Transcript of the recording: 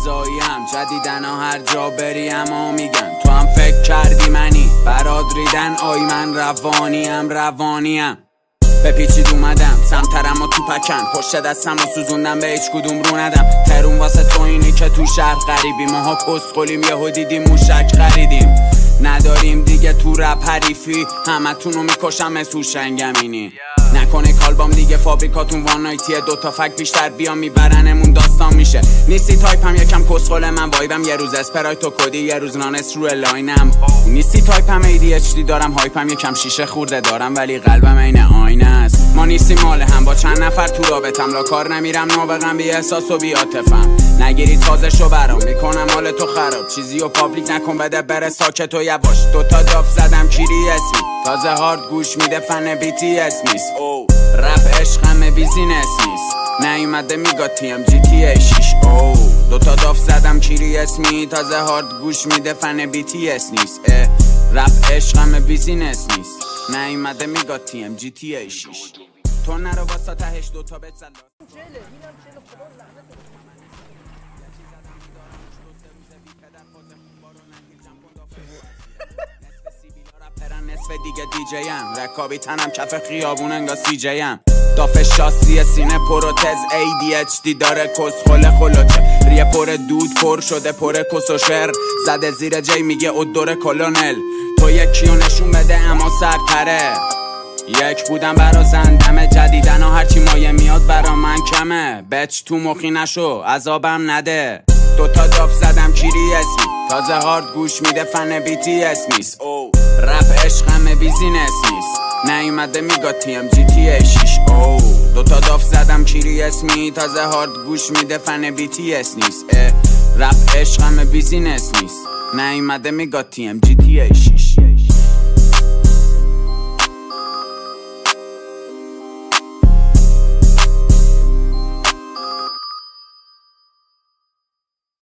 فضاییم جدیدن هر جا بری اما میگن تو هم فکر کردی منی برات ریدن آی من روانیم بپیچید اومدم سمترم و تو پکن پشت دستم و سوزوندم به هیچ کدوم رو ندم ترون واسه تو اینی که تو شهر غریبی ماها کسخولیم یهو دیدیم موشک خریدیم نداریم دیگه تو رپ حریفی همتونو میکشم مثل شنگمینی نکنه کالبام دیگه فابریکاتون وان نایتیه دوتا فک بیشتر بیام میبرنمون داستان میشه نیستی تایپم یکم کسخل من وایبم یه روز اسپرایت و کدی یه روز نانس رو لاینم نیستی تایپم ADHD دارم هایپم یکم شیشه خورده دارم ولی قلبم عین آینه است ما نیستیم مال هم با چند نفر تو رابطم لا کار نمیرم نابغم بی احساس و بی عاطفم نگیری تازه شو برام میکنم حال تو خراب چیزی و پابلیک نکن بده بره ساکت و یواش دوتا داف زدم کیری اسمی تازه هارد گوش میده فن BTS نیست او رپ عشقم بیزینس نیست نیومده میگا TMGT 6 او دوتا داف زدم کیری اسمی تازه هارد گوش میده فن BTS نیست رپ عشقم بیزینس نیست نیومده میگا TMGT 6 تو نرو واسه تهش دوتا بزن نصف دیگه دیجیم رکابی تنم کف خیابون انگا CJم داف شاسی سینه پروتز ADHD داره کسخل خلوچه ریه پر دود پر شده پر کس و شر زده زیر جی میگه ادور کلونل تو یکیو نشون بده اما سرتره یک بودم برا زندمه جدیدن و هرچی مایه میاد برا من کمه بچ تو مخی نشو عذابم نده دوتا داف زدم کیری اسمی تازه هارد گوش میده فن BTS نیست او رپ عشقم بیزینس نیست نیومده میگا TMGT 6 او دوتا داف زدم کیری اسمی تازه هارد گوش میده فن BTS نیست رپ عشقم بیزینس نیست نیومده میگا TMGT 6